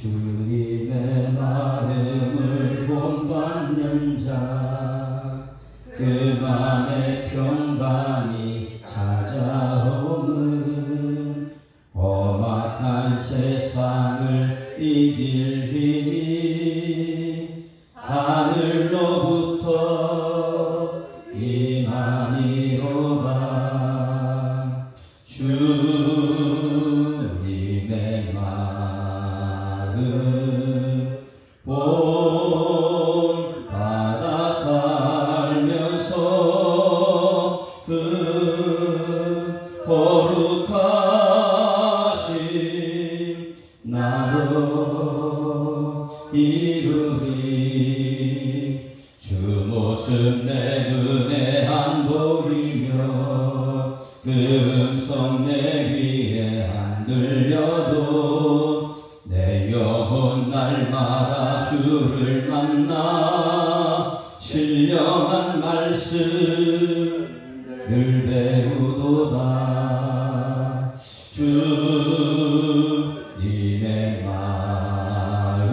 주님의 마음을 본받는 자, 그 맘에 평강이 찾아오는 험악한 세상을 이길 힘이 하늘로부터 임하니로다. 주님의 마음 본받아 살면서 그 거룩하신 나로 이루리. 주 모습 내 눈에 안 보이며 그 음성 내 귀에 안 들려도 내 영혼 날마다 주를 만나 신령한 말씀을 배우도다. 주님의 마음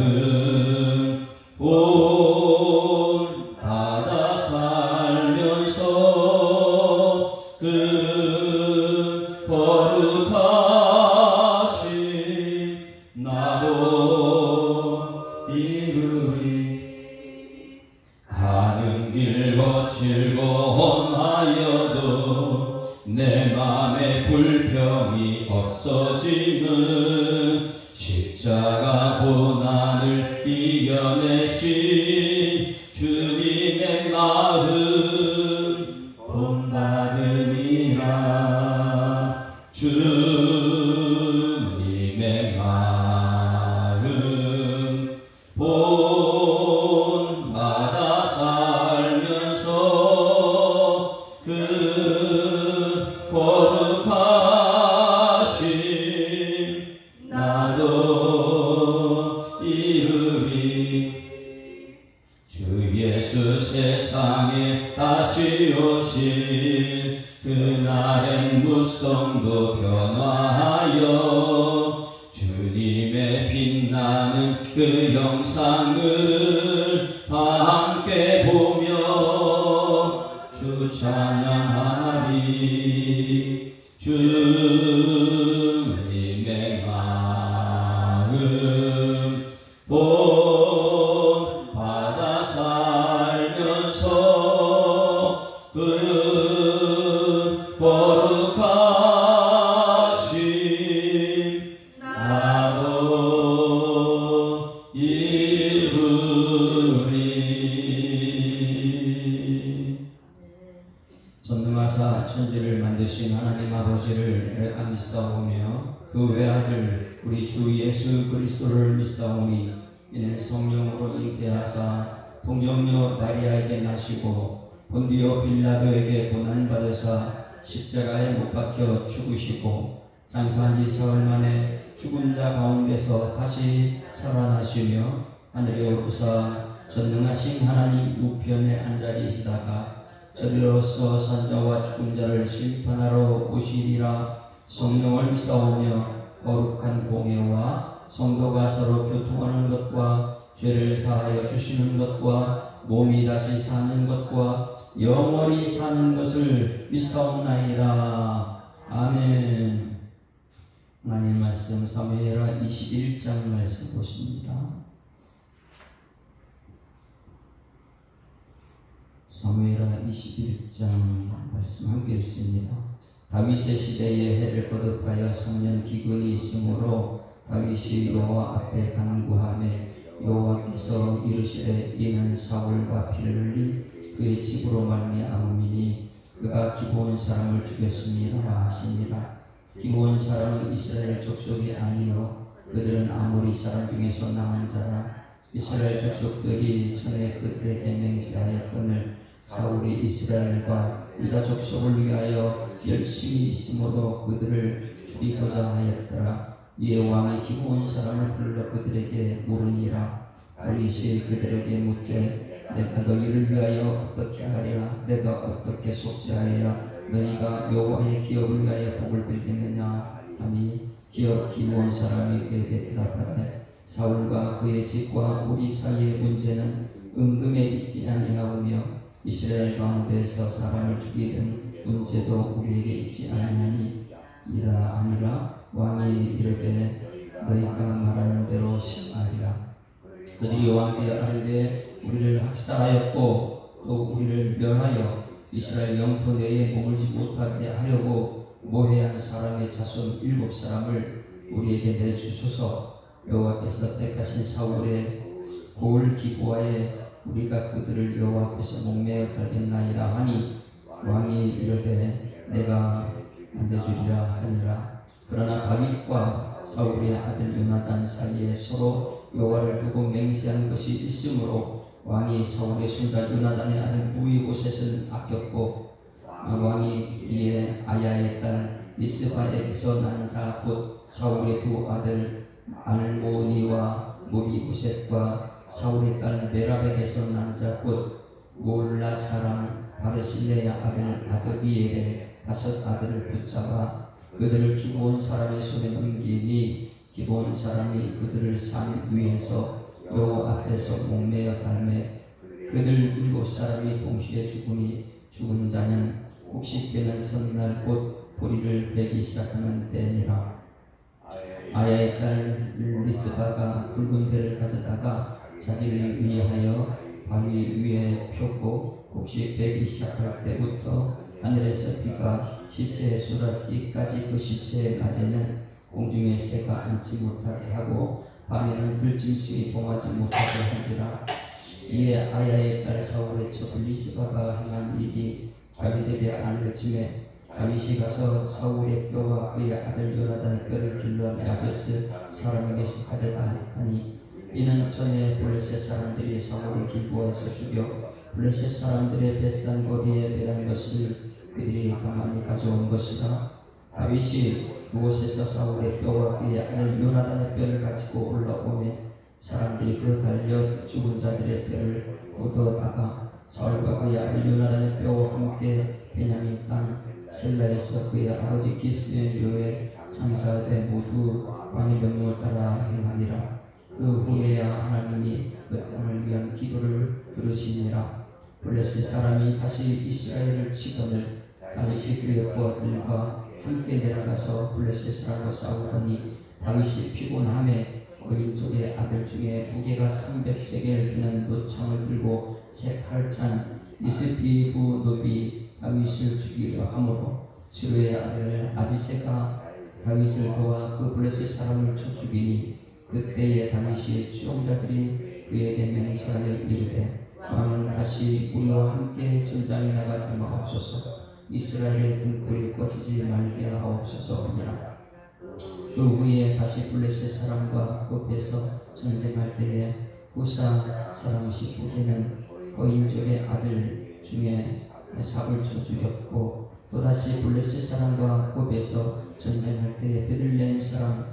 본받아 살면서 그 거룩하신 나로 이루리. 가는 길 거칠고 험하여도 내 맘에 불평이 없어지는 십자가 고난을 이겨내신 주님의 마음 본받으리라. 주님의 마음 본받아 살면서 그 거룩하신 나도 이루리. 주 예수 세상에 다시 오신 그날엔 무성도 변화하여 주님의 빛나는 그 영상을 다 함께 보며 주 찬양하리. 주님의 마음 본받아 살면서 그 거룩하신 나도 이루리. 전능하사 천지를 만드신 하나님 아버지를 내가 믿사오며 그 외아들 우리 주 예수 그리스도를 믿사오니 이는 성령으로 잉태하사 동정녀 마리아에게 나시고 본디오 빌라도에게 고난받으사 십자가에 못 박혀 죽으시고 장사한 지 사흘 만에 죽은 자 가운데서 다시 살아나시며 하늘에 오르사 전능하신 하나님 우편에 앉아 계시다가 저리로서 산자와 죽은 자를 심판하러 오시리라. 성령을 믿사오며 거룩한 공예와 성도가 서로 교통하는 것과 죄를 사하여 주시는 것과 몸이 다시 사는 것과 영원히 사는 것을 믿사옵나이다. 아멘. 하나님 말씀 사무엘하 21장 말씀 보십니다. 사무엘하 21장 말씀 함께 읽습니다. 다윗의 시대에 해를 거듭하여 성년 기근이 있으므로 다윗이 여호와 앞에 간구하매 여호와께서 이르시되 이는 사울과 피를 흘린 그의 집으로 말미암음이니 그가 기브온 사람을 죽였습니다 하십니다. 기브온 사람은 이스라엘 족속이 아니요 그들은 아모리 사람 중에서 남은 자라. 이스라엘 족속들이 전에 그들에게 맹세하였거늘 사울이 이스라엘과 유다 족속을 위하여 열심히 있으므로 그들을 죽이고자 하였더라. 이에 왕이 기브온 사람을 불러 그들에게 물으니라. 다윗이 그들에게 묻되 내가 너희를 위하여 어떻게 하랴? 내가 어떻게 속죄하여야 너희가 여호와의 기업을 위하여 복을 빌겠느냐 하니 기브온 사람이 그에게 대답하되 사울과 그의 집과 우리 사이의 문제는 은금에 있지 아니하오며 이스라엘 가운데서 사람을 죽이는 문제도 우리에게 있지 아니하니 이라 아니라 왕이 이르되 너희가 말하는 대로 심하리라. 그들이 왕께 아뢰되 우리를 학살하였고 또 우리를 멸하여 이스라엘 영토 내에 머물지 못하게 하려고 모해한 사람의 자손 7사람을 우리에게 내주소서. 여호와께서 택하신 사울의 고을 기부하에 우리가 그들을 여호와 앞에서 목매어 달겠나이다 하니 왕이 이르되 내가 안내주리라 하니라. 그러나 다윗과 사울의 아들 요나단 사이에 서로 여호와를 두고 맹세한 것이 있으므로 왕이 사울의 손자 요나단의 아들 무이보셋을 아꼈고 왕이 이에 아야의 딸 미스바에게서 난 자 곧 사울의 두 아들 알모니와 무이보셋과 사울의 딸 메랍에게서 난 자 곧 몰라 사람 바르실레의 아들 아드비에게 5 아들을 붙잡아 그들을 기브온 사람의 손에 넘기니 기브온 사람이 그들을 산 위에서 여호와 앞에서 목매어 달매 그들 7사람이 동시에 죽으니 죽은 자는 60개는 첫날 곧 보리를 베기 시작하는 때니라. 아야의 딸 리스바가 굵은 배를 가져다가 자기를 위하여 바위 위에 폈고 혹시 베기 시작할 때부터 하늘에서 비가 시체에 쏟아지기까지 그 시체의 낮에는 공중에 새가 앉지 못하게 하고 밤에는 들짐승이 범하지 못하게 한지라. 이에 아야의 딸 사울의 첩 리스바가 행한 일이 다윗에게 알려짐에 다윗이 가서 사울의 뼈와 그의 아들 요나단의 뼈를 길러 야베스 사람에게서 가져다 하니 이는 전에 블레셋 사람들이 사울을 길보아에서 죽여 블레셋 사람들의 뱃산 거리에 매한 것을 그들이 가만히 가져온 것이라. 다윗이 그곳에서 사울의 뼈와 그의 아들 요나단의 뼈를 가지고 올라오매 사람들이 그 달려 죽은 자들의 뼈를 얻어다가 사울과 그의 아들 요나단의 뼈와 함께 베냐민 땅 셀라에서 그의 아버지 기스의 묘에 장사되 모두 왕의 명령을 따라 행하니라. 그 후에야 하나님이 그 땅을 위한 기도를 들으시니라. 블레셋 사람이 다시 이스라엘을 치거늘 다윗이 그의 부하들과 함께 내려가서 블레셋 사람과 싸우더니 다윗이 피곤함에 거인족의 아들 중에 무게가 300세겔 되는 노창을 들고 새 칼찬 이스비부 노비 다윗을 죽이려 하므로 스루의 아들 아비새가 다윗을 도와 그 블레셋 사람을 쳐 죽이니 그때에 다윗의 추종자들이 그에게 맹세하여 이르되 왕은 다시 우리와 함께 전장에 나가지 마옵소서. 이스라엘의 등불이 꺼지지 말게 하옵소서 하니라. 그 후에 다시 블레셋 사람과 곱에서 전쟁할 때에 후사 사람 시부게는 거인족의 아들 중에 삽을 쳐 죽였고 또다시 블레셋 사람과 곱에서 전쟁할 때에 베들레헴 사람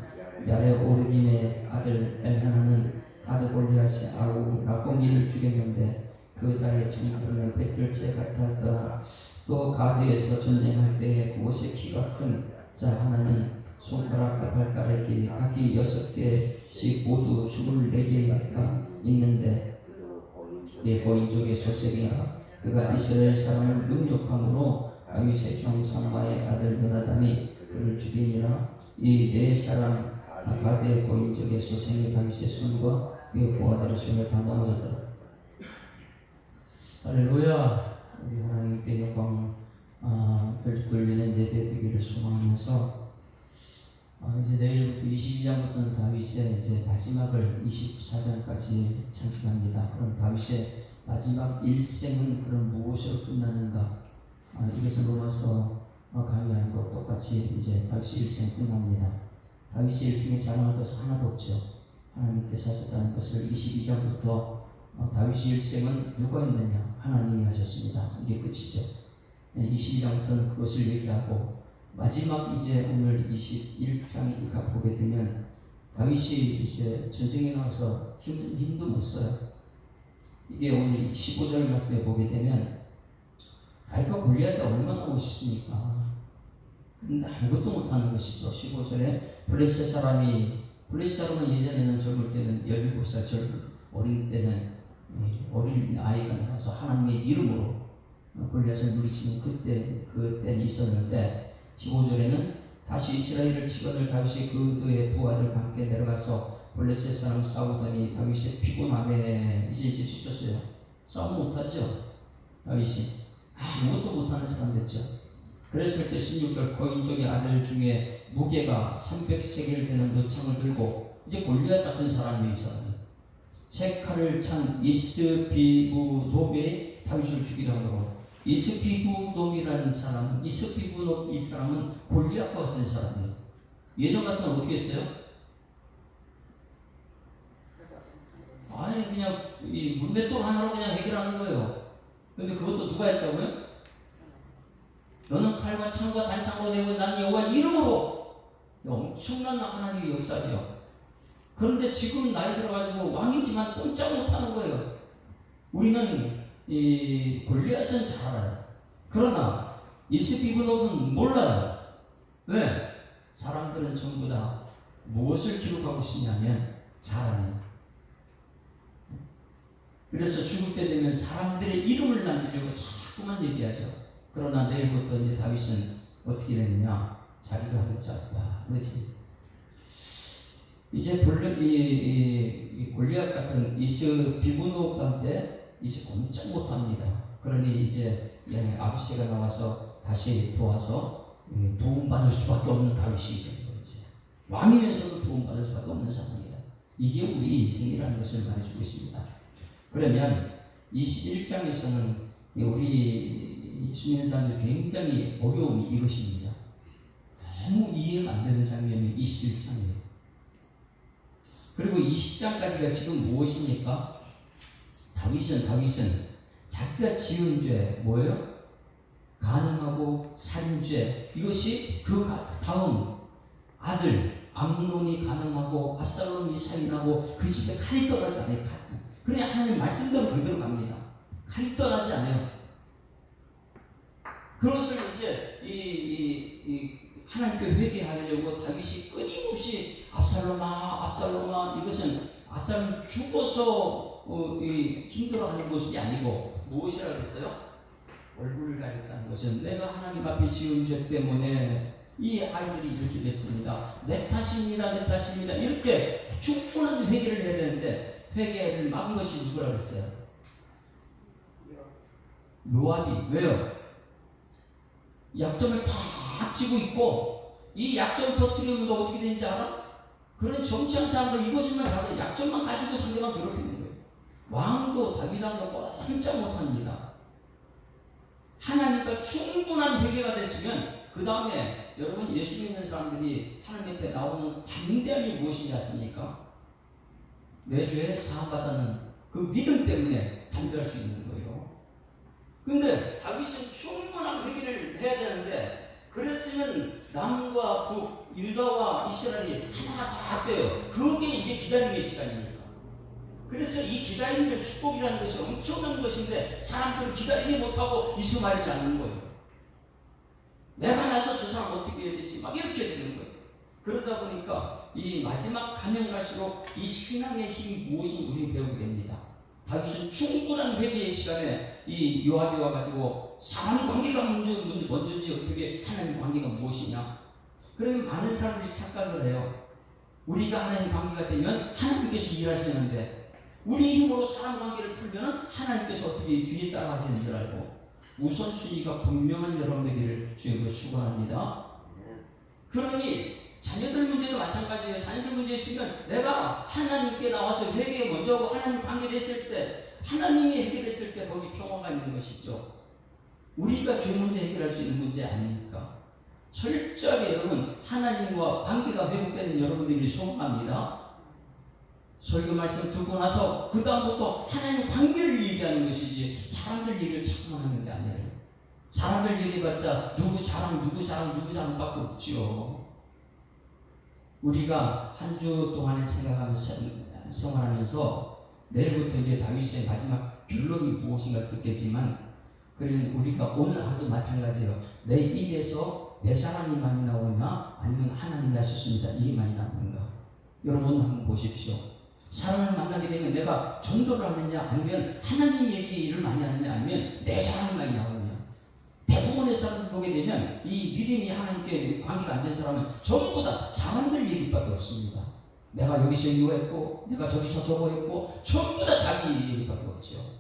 야레오르김의 아들 엘하나는 가드 골리앗의 아우 라고미를 죽였는데 그 자의 친구는 베틀체 같았다. 또 가드에서 전쟁할 때에 그곳에 키가 큰 자 하나는 손가락과 발가락이 각기 6개씩 모두 24개가 있는데 내 거인족의 소색이라. 그가 이스라엘 사람을 능욕함으로 다윗의 형 삼마의 아들 요나단이 그를 죽이니라. 이 4사람 가드의 거인족의 소생이 다윗의 손과 그의 부하들의 손을 다 넘어졌더라. 할렐루야. 우리 하나님께 영광 돌리는 예배드리기를 소망하면서 이제 내일부터 22장부터는 다윗의 이제 마지막을 24장까지 창식합니다. 그럼 다윗의 마지막 일생은 그럼 무엇으로 끝나는가? 이것은 로마서 강의 아니고 똑같이 이제 다윗의 일생 끝납니다. 다윗의 일생에 자랑할 것은 하나도 없죠. 하나님께서 하셨다는 것을 22장부터 다윗의 일생은 누가 했느냐? 하나님이 하셨습니다. 이게 끝이죠. 22장부터는 그것을 얘기하고 마지막 이제 오늘 21장에 보게 되면 다윗이 이제 전쟁에 나와서 힘도 못 써요. 이게 오늘 15절 말씀에 보게 되면 다윗과 골리앗이 얼마나 멋있습니까? 근데 아무것도 못하는 것이죠. 15절에 블레셋 사람은 예전에는 젊을 때는 보세요. 어린 때는 어린 아이가 나와서 하나님의 이름으로 골리앗을 물리치는 그때는 있었는데 15절에는 다시 이스라엘을 치거늘 다윗이 그의 부하들과 함께 내려가서 블레셋 사람 싸우더니 다윗이 피곤함에 이제 지쳤어요. 싸움 못하죠. 다윗이 아무것도 못하는 사람 됐죠. 그랬을 때 16절 거인족의 아들 중에 무게가 300세겔 되는 노창을 들고 이제 골리앗 같은 사람이죠. 세 칼을 찬 이스비부놈이 다윗을 죽이려고. 이스비부놈이라는 사람은 이 사람은 골리앗과 같은 사람이에요. 예전 같으면 어떻게 했어요? 아니 그냥 이 문맷돌 하나로 그냥 해결하는 거예요. 근데 그것도 누가 했다고요? 너는 칼과 창과 단창으로 되고 난 여호와 이름으로. 엄청난 하나님의 역사죠. 그런데 지금 나이 들어가지고 왕이지만 꼼짝 못하는 거예요. 우리는 이 골리앗은 잘 알아요. 그러나 이스비브놈은 몰라요. 왜? 사람들은 전부 다 무엇을 기록하고 싶냐면 자랑이에요. 그래서 죽을 때 되면 사람들의 이름을 남기려고 자꾸만 얘기하죠. 그러나 내일부터 이제 다윗은 어떻게 되느냐? 자기가 할 자 없다. 그렇지? 이제 골리앗 같은 이스비브노한테 이제 꼼짝 못합니다. 그러니 이제 아비새가 나와서 다시 도와서 도움받을 수밖에 없는 다윗이 된 거죠. 왕이면서도 도움받을 수밖에 없는 상황이다. 이게 우리 인생이라는 것을 말해주고 있습니다. 그러면 21장에서는 우리 예수님 사람들 굉장히 어려움이 이것입니다. 너무 이해가 안 되는 장면이 21장이에요. 그리고 20장까지가 지금 무엇입니까? 다윗은 자기가 지은 죄 뭐예요? 간음하고 살인죄. 이것이 그 다음 아들 암논이 간음하고 압살롬이 살인하고 그 집에 칼이 떠나지 않아요. 그냥 하나님 말씀대로 그대로 갑니다. 칼이 떠나지 않아요. 그것을 이제 하나님께 회개하려고 다윗이 끊임없이 압살롬아 이것은 압살롬 죽어서 힘들어하는 모습이 아니고 무엇이라고 했어요? 얼굴을 가렸다는 것은 내가 하나님 앞에 지은 죄 때문에 이 아이들이 이렇게 됐습니다. 내 탓입니다. 이렇게 충분한 회개를 해야 되는데 회개를 막은 것이 누구라고 했어요? 요압이. 왜요? 약점을 다 쥐고 있고 이 약점 터뜨리면 너 어떻게 되는지 알아? 그런 정치한 사람들 이것만 가지고 약점만 가지고 상대방 괴롭히는 거예요. 왕도 다윗왕도 꼼짝 못합니다. 하나님과 충분한 회개가 됐으면 그 다음에 여러분 예수 믿는 사람들이 하나님 앞에 나오는 담대함이 무엇인지 아십니까? 내 죄에 사함받다는 그 믿음 때문에 담대할 수 있는 거예요. 근데 다윗은 충분한 회개를 해야 되는데 그랬으면 남과 북, 유다와 이스라엘이 하나가 다 돼요. 그게 이제 기다림의 시간입니다. 그래서 이 기다림의 축복이라는 것이 엄청난 것인데 사람들은 기다리지 못하고 이스마엘이 낳는 거예요. 내가 나서 저 사람 어떻게 해야 되지? 막 이렇게 되는 거예요. 그러다 보니까 이 마지막 가면 갈수록 이 신앙의 힘이 무엇인지 우리가 배우게 됩니다. 다윗은 충분한 회개의 시간에 이 요압이 와가지고 사람 관계가 먼저지 어떻게 하나님 관계가 무엇이냐? 그러면 많은 사람들이 착각을 해요. 우리가 하나님 관계가 되면 하나님께서 일하시는데 우리 힘으로 사람 관계를 풀면 하나님께서 어떻게 뒤에 따라가시는 줄 알고 우선순위가 분명한 여러분에게를 주님으로 축원합니다. 그러니 자녀들 문제도 마찬가지예요. 자녀들 문제 있으면 내가 하나님께 나와서 회개 먼저 하고 하나님 관계됐을 때 하나님이 해결했을 때 거기 평화가 있는 것이죠. 우리가 죄 문제 해결할 수 있는 문제 아니니까 철저하게 여러분 하나님과 관계가 회복되는 여러분들이 소망합니다. 설교 말씀 듣고 나서 그 다음부터 하나님 관계를 얘기하는 것이지 사람들 얘기를 자꾸만 하는 게 아니에요. 사람들 얘기해봤자 누구 자랑 밖에 없지요. 우리가 한 주 동안에 생활하면서 내일부터 이제 다윗의 마지막 결론이 무엇인가 듣겠지만 그러면 우리가 오늘 하루도 마찬가지예요. 내 입에서 내 사람이 많이 나오냐 아니면 하나님이 하셨습니다. 이게 많이 나오는가? 여러분 한번 보십시오. 사람을 만나게 되면 내가 전도를 하느냐, 아니면 하나님 얘기를 많이 하느냐, 아니면 내 사랑이 많이 나오느냐. 대부분의 사람들 보게 되면 이 믿음이 하나님께 관계가 안 된 사람은 전부 다 사람들 얘기밖에 없습니다. 내가 여기서 이거 했고, 내가 저기서 저거 했고, 전부 다 자기 얘기밖에 없죠.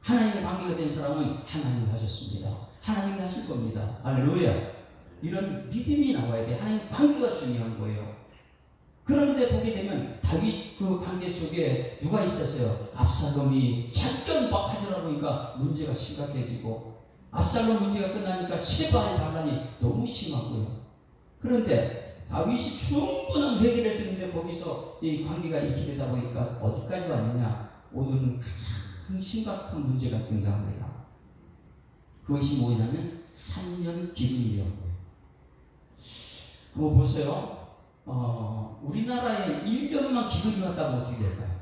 하나님의 관계가 된 사람은 하나님이 하셨습니다. 하나님이 하실 겁니다. 할렐루야. 이런 믿음이 나와야 돼. 하나님 관계가 중요한 거예요. 그런데 보게 되면 다윗 그 관계 속에 누가 있었어요? 압살롬이 잠깐 막 하더라 보니까 문제가 심각해지고, 압살롬 문제가 끝나니까 세바의 반란이 너무 심하고요. 그런데 다윗이 충분한 회개를 했는데 거기서 이 관계가 이렇게 되다 보니까 어디까지 왔느냐? 오늘은 가장 심각한 문제가 등장합니다. 그것이 뭐냐면 3년 기근이라는 거예요. 한번 보세요. 우리나라에 1년만 기근이 왔다면 어떻게 될까요?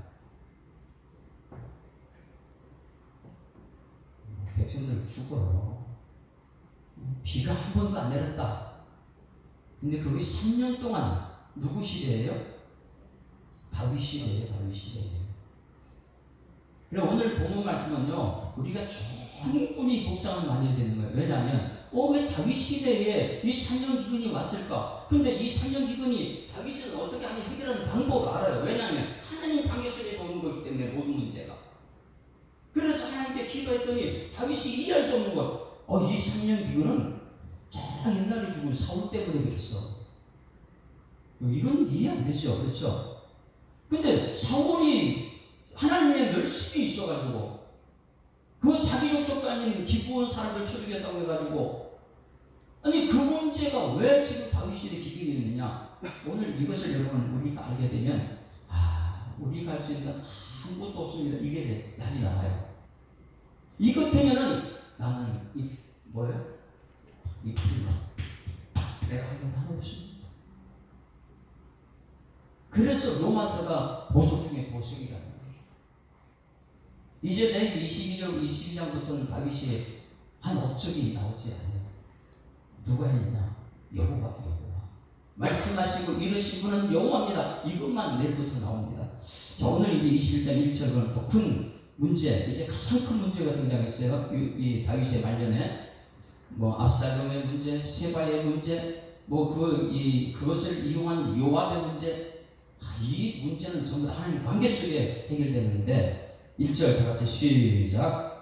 백성들 죽어요. 비가 한 번도 안 내렸다. 근데 그게 3년 동안 누구 시대예요? 다윗 시대예요. 다윗 시대예요. 그래 오늘 본문 말씀은요, 우리가 충분히 복상을 많이 해야 되는 거예요. 왜냐하면 왜 다윗 시대에 이 3년 기근이 왔을까? 근데 이 3년 기근이 다윗은 어떻게 하면 해결하는 방법을 알아요. 왜냐하면 하나님 관계 속에 오는 거기 때문에 모든 문제가. 그래서 하나님께 기도했더니 다윗이 이해할 수 없는 것. 이 3년 기근은 저 옛날에 죽은 사울 때문에 그랬어. 이건 이해 안 되죠. 그렇죠? 근데 사울이 하나님의 열심히 있어가지고 그 자기 족속도 아닌 기부원 사람들 쳐주겠다고 해가지고, 아니 그 문제가 왜 지금 다윗이 기근이 있느냐? 오늘 이것을 여러분 우리가 알게 되면 우리가 할 수 있는 건 아무것도 없습니다. 이게 답이 나와요. 이것 때문에는 나는 이 필요 내가 한번 하겠습니다. 그래서 로마서가 보석 중에 보석이라는 거예요. 이제 내 22장부터는 다윗이 한 업적이 나오지 않아요. 누가 있냐? 여호와. 말씀하시고 이루신 분은 여호와입니다. 이것만 내일부터 나옵니다. 자, 오늘 이제 21장 1절은 더 큰 문제, 이제 가장 큰 문제가 등장했어요. 이 다윗의 말년에 압살롬의 문제, 세바의 문제, 그것을 이용한 요압의 문제. 이 문제는 전부 다 하나님 관계 속에 해결되는데, 1절 다 같이 시작.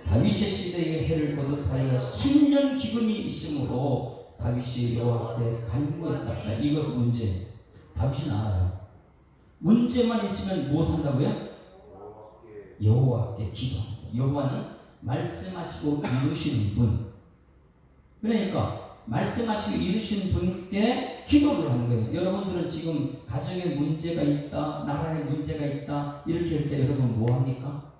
다윗의 시대에 해를 거듭하여 3년 기근이 있으므로 다윗이 여호와 앞에 간구했다. 자, 이거 문제. 다윗은 알아요. 문제만 있으면 무엇 한다고요? 여호와께 기도합니다. 여호와는 말씀하시고 이루시는 분. 그러니까 말씀하시고 이루시는 분께 기도를 하는 거예요. 여러분들은 지금 가정에 문제가 있다, 나라에 문제가 있다, 이렇게 할 때 여러분 뭐 합니까?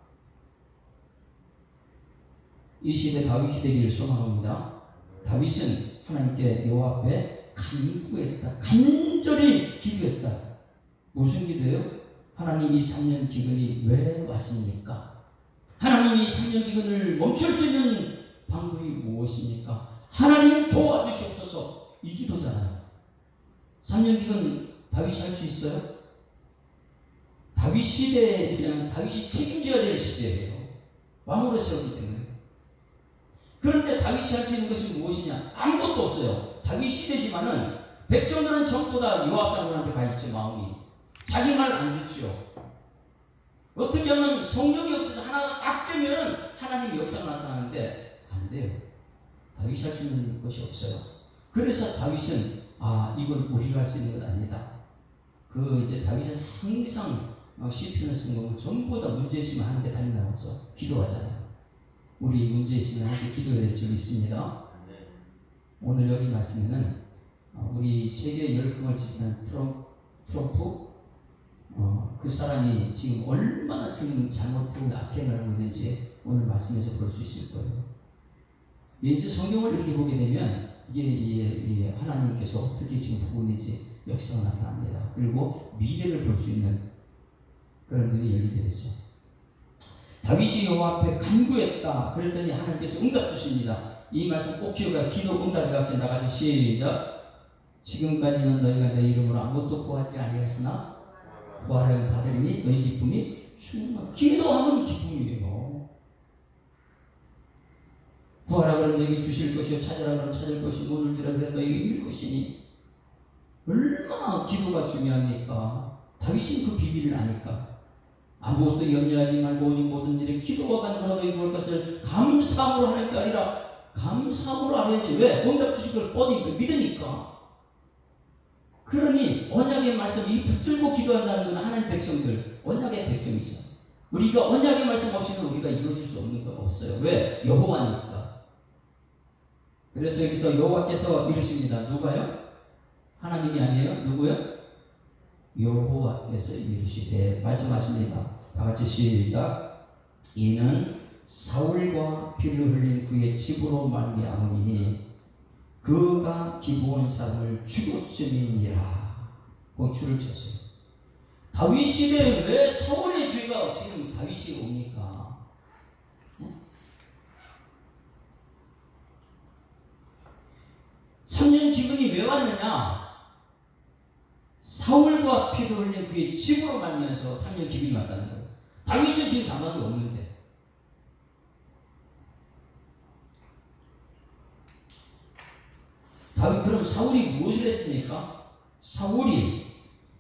이 시대 다윗이 되기를 소망합니다. 다윗은 하나님께 여호와 앞에 간구했다. 간절히 기도했다. 무슨 기도예요? 하나님 이 3년 기근이 왜 왔습니까? 하나님 이 3년 기근을 멈출 수 있는 방법이 무엇입니까? 하나님 도와주시옵소서. 이 기도잖아요. 3년 기근 다윗이 할 수 있어요? 다윗 시대에 그냥 다윗이 책임져야 될 시대예요. 왕으로 세웠기 때문에. 그런데 다윗이 할 수 있는 것이 무엇이냐? 아무것도 없어요. 다윗 시대지만은 백성들은 전부 다 요압 장군한테 가 있죠. 마음이 자기 말 안 듣죠. 어떻게 하면 성령이 없어서 하나가 딱 되면 하나님이 역사가 나타나는데 안 돼요. 다윗이 할 수 있는 것이 없어요. 그래서 다윗은 이건 우리가 할 수 있는 건 아니다. 이제 다윗은 항상 시편을 쓴 거고 전부 다 문제 있으면 하는데 달리 나와서 기도하잖아요. 우리 문제 있으면 함께 기도해야 될 점이 있습니다. 오늘 여기 말씀에는 우리 세계 열풍을 지키는 트럼프 그 사람이 지금 얼마나 지금 잘못하고 악행을 하고 있는지 오늘 말씀에서 볼 수 있을 거예요. 이제 성경을 이렇게 보게 되면 이게 하나님께서 어떻게 지금 보고 있는지 역사가 나타납니다. 그리고 미래를 볼 수 있는 그런 눈이 열리게 되죠. 다윗이 여호와 앞에 간구했다. 그랬더니 하나님께서 응답 주십니다. 이 말씀 꼭 기억해. 기도 응답이 같이 나가지 시작. 지금까지는 너희가 내 이름으로 아무것도 구하지 아니했으나 부활하여 받으리니 너희 기쁨이 충만. 기도하면 기쁨이에요. 구하라 그러면 너에게 주실 것이요 찾으라 그러면 찾을 것이 문을 열라 그러면 너에게 열릴 것이니. 얼마나 기도가 중요합니까? 다윗은 그 비밀을 아니까 아무것도 염려하지 말고 오직 모든 일에 기도와 간구로 너희 구할 것을 감사함으로 하는 게 아니라 감사함으로 알아야지. 왜? 응답 주실 걸 뻔히 믿으니까. 그러니 언약의 말씀 이 붙들고 기도한다는 건 하나님의 백성들, 언약의 백성이죠. 우리가 언약의 말씀 없이는 우리가 이루어질 수 없는 거 없어요. 왜? 여호와니까. 그래서 여기서 여호와께서 이르십니다. 누가요? 하나님이 아니에요? 누구요? 여호와께서 이르시되 말씀하십니다. 다 같이 시작. 이는 사울과 피를 흘린 그의 집으로 말미암으니 그가 기브온 사람을 죽였음이니라. 그 줄을 쳤어요. 다윗 시대에 왜 사울의 죄가 지금 다윗이 옵니까? 3년 기근이 왜 왔느냐? 사울과 피를 흘린 그의 집으로 말미암아서 3년 기근이 왔다는 거예요. 다윗은 지금 당한 게 없는데. 다윗 그럼 사울이 무엇을 했습니까? 사울이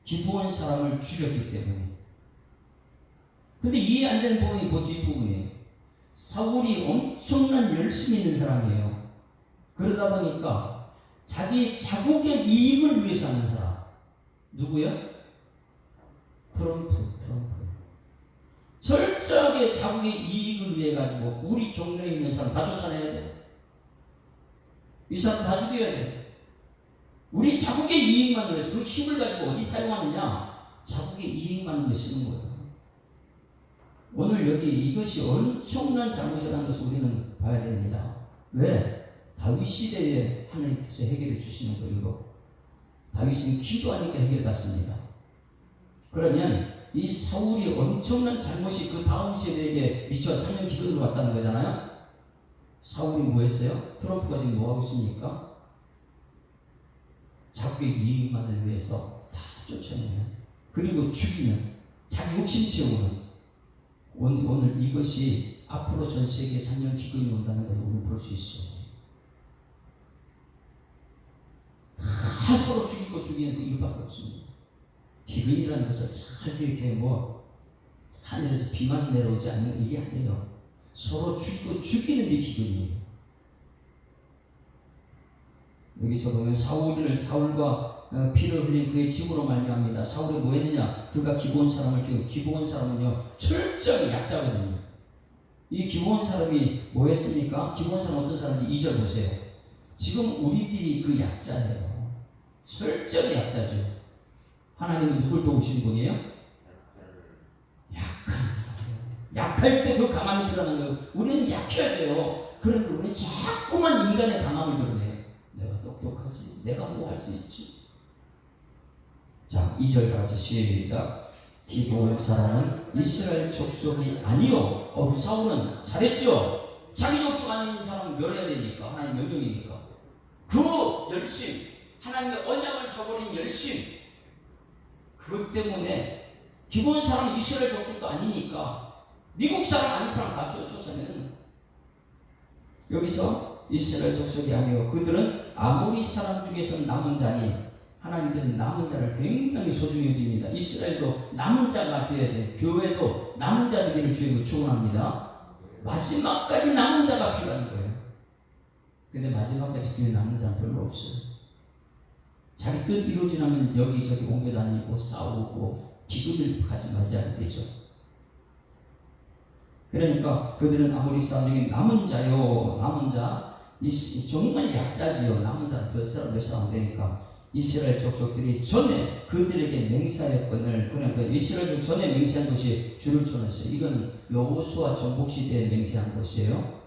기브온 사람을 죽였기 때문에. 근데 이해 안 되는 부분이 그 뒷부분이에요. 사울이 엄청난 열심히 있는 사람이에요. 그러다 보니까 자기 자국의 이익을 위해서 하는 사람. 누구야? 트럼프. 철저하게 자국의 이익을 위해 가지고 우리 경내에 있는 사람 다 쫓아내야 돼. 이 사람 다 죽여야 돼. 우리 자국의 이익만 위해서 그 힘을 가지고 어디 사용하느냐? 자국의 이익만 위해 쓰는 거예요. 오늘 여기 이것이 엄청난 잘못이라는 것을 우리는 봐야 됩니다. 왜? 다윗 시대에 하나님께서 해결해 주시는 거예요. 다윗은 기도하니까 해결받습니다. 그러면 이 사울이 엄청난 잘못이 그 다음 세대에게 미쳐 3년 기근으로 왔다는 거잖아요. 사울이 뭐 했어요? 트럼프가 지금 뭐 하고 있습니까? 자기의 이익만을 위해서 다 쫓아내면, 그리고 죽이면, 자기 욕심 채우는. 오늘 이것이 앞으로 전 세계에 3년 기근이 온다는 것을 우리는 볼 수 있어요. 다 서로 죽이고 죽이는 그 이유밖에 없습니다. 기근이라는 것을 잘 이렇게 하늘에서 비만 내려오지 않는 이게 아니에요. 서로 죽이고 죽이는 게 기근이에요. 여기서 보면 사울과 피를 흘린 그의 집으로 말미암니다. 사울이 뭐 했느냐? 그가 기브온 사람을 죽이고, 기브온 사람은요 철저히 약자거든요. 이 기브온 사람이 뭐 했습니까? 기브온 사람 어떤 사람인지 2절 보세요. 지금 우리들이 그 약자예요. 철저히 약자죠. 하나님은 누굴 도우시는 분이에요? 약할 때 그 강함이 드러나는 거예요. 우리는 약해야 돼요. 그런데 우리는 자꾸만 인간의 강함을 드러내요. 내가 똑똑하지. 내가 뭐 할 수 있지. 자, 2절 같이 시작. 기브온 사람은 이스라엘 족속이 아니요. 사울은 잘했죠. 자기 족속 아닌 사람은 멸해야 되니까. 하나님 명령이니까. 그 열심, 하나님의 언약을 저버린 열심, 그것 때문에 기브온 사람은 이스라엘 족속도 아니니까 미국 사람 아닌 사람 다 쫓아내는. 여기서 이스라엘 족속이 아니요 그들은 아모리 사람 중에서 남은 자니, 하나님께서는 남은 자를 굉장히 소중히 여깁니다. 이스라엘도 남은 자가 되어야 돼. 교회도 남은 자 되기를 주님으로 축원합니다. 마지막까지 남은 자가 필요한 거예요. 근데 마지막까지 교회 남은 사람 별로 없어요. 자기 뜻 이루어지면 여기저기 옮겨 다니고 싸우고 기근을 맞이하게 되죠. 그러니까 그들은 아모리 사람 중에 남은 자요. 남은 자, 정말 약자지요. 남은 사람 몇 사람 되니까 이스라엘 족속들이 전에 그들에게 맹세하였거늘, 그러니까 이스라엘 족 전에 맹세한 것이 줄을 쳐놨어요. 이건 여호수아 전복 시대에 맹세한 것이에요.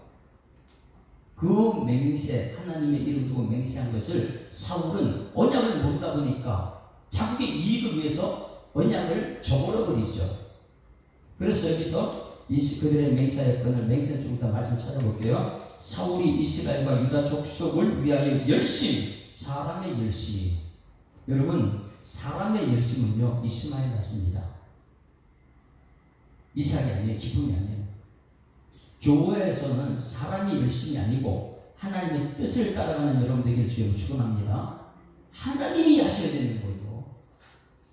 그 맹세, 하나님의 이름 두고 맹세한 것을 사울은 언약을 모르다 보니까 자국의 이익을 위해서 언약을 저버려버리죠. 그래서 여기서 그들의 맹세하였거늘, 맹세는 좀 이따 말씀 찾아볼게요. 사울이 이스라엘과 유다 족속을 위하여 열심, 사람의 열심. 여러분, 사람의 열심은요 이스마엘 같습니다. 이삭이 아니에요. 기쁨이 아니에요. 교회에서는 사람이 열심이 아니고 하나님의 뜻을 따라가는 여러분 되기를 주여 축원합니다. 하나님이 하셔야 되는 거예요.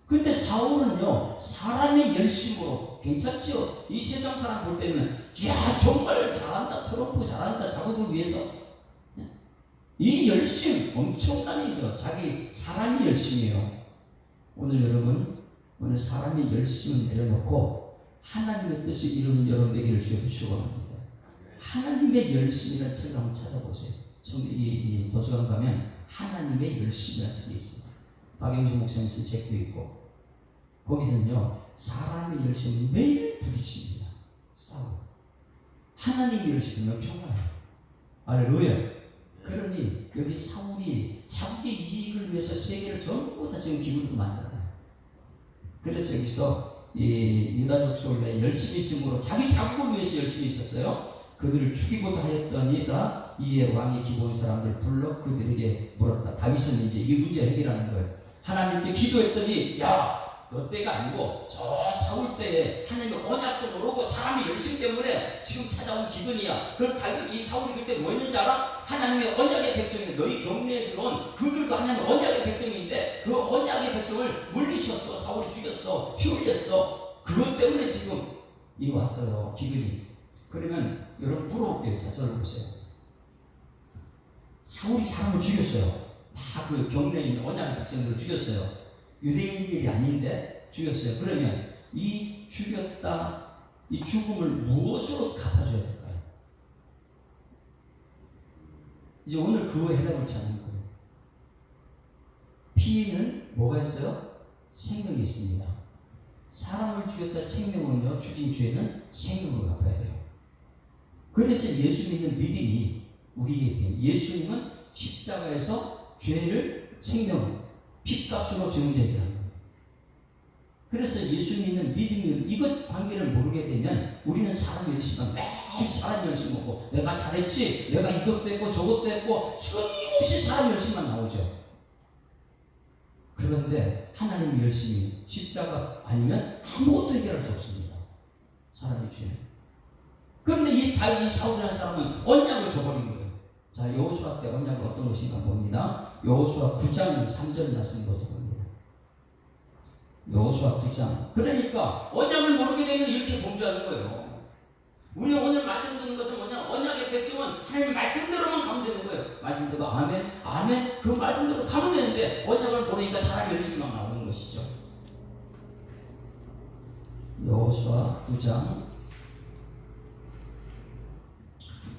근데 사울은요 사람의 열심으로 괜찮죠. 이 세상 사람 볼 때는 야 정말 잘한다, 트럼프 잘한다, 자국을 위해서 이 열심 엄청나죠. 자기 사람이 열심이에요. 오늘 여러분 오늘 사람이 열심을 내려놓고 하나님의 뜻을 이루는 여러분 되기를 주여 축원합니다. 하나님의 열심이라는 책을 한번 찾아보세요. 이 도서관 가면 하나님의 열심이라는 책이 있습니다. 박영진 목사님 쓴 책도 있고 거기서는요 사람의 열심을 매일 부딪힙니다. 싸워. 하나님의 열심은 평화예요. 할렐루야. 그러니 여기 사울이 자기 이익을 위해서 세계를 전부 다 지금 기분도 만들어요. 그래서 여기서 이 유다족 소울에 열심히 있으므로 자기 자국을 위해서 열심히 있었어요. 그들을 죽이고자 하였더니라 이에 왕이 기본 사람들 불러 그들에게 물었다. 다윗은 이제 이 문제 해결하는 거예요. 하나님께 기도했더니 야 너 때가 아니고 저 사울 때에 하나님의 언약도 모르고 사람의 열심 때문에 지금 찾아온 기근이야. 그럼 다윗 이 사울이 그때 뭐 했는지 알아? 하나님의 언약의 백성인데 너희 경내에 들어온 그들도 하나님의 언약의 백성인데 그 언약의 백성을 물리셨어. 사울이 죽였어. 피 흘렸어. 그것 때문에 지금 이 왔어요. 기근이. 그러면 여러분 물어볼게요. 사설을 보세요. 사울이 사람을 죽였어요. 막 그 경내에 있는 언약의 백성들을 죽였어요. 유대인들이 아닌데 죽였어요. 그러면 이 죽였다 이 죽음을 무엇으로 갚아줘야 될까요? 이제 오늘 그거 해답을 찾는 거예요. 피해는 뭐가 있어요? 생명이 있습니다. 사람을 죽였다 생명은요 죽인 죄는 생명으로 갚아야 돼요. 그래서 예수 믿는 믿음이 우리에게 예수님은 십자가에서 죄를 생명 핏값으로 정죄하는 거예요. 그래서 예수 믿는 믿음이 이것 관계를 모르게 되면 우리는 사람 열심만 매일 사람 열심 먹고 내가 잘했지 내가 이것도 했고 저것도 했고 끊임없이 사람 열심만 나오죠. 그런데 하나님 열심히 십자가 아니면 아무것도 해결할 수 없습니다. 사람의 죄는. 그런데 이 사울이라는 사람은 언약을 저버린 거예요. 자, 여호수아 때 언약은 어떤 것인가 봅니다. 여호수아 9장 3절 말씀 보도 봅니다. 여호수아 9장. 그러니까 언약을 모르게 되면 이렇게 범죄하는 거예요. 우리 오늘 말씀 듣는 것은 뭐냐? 언약의 백성은 하나님 말씀대로만 가면 되는 거예요. 말씀대로 아멘, 아멘. 그 말씀대로 가면 되는데 언약을 모르니까 사람이 열심히 막 나오는 것이죠. 여호수아 9장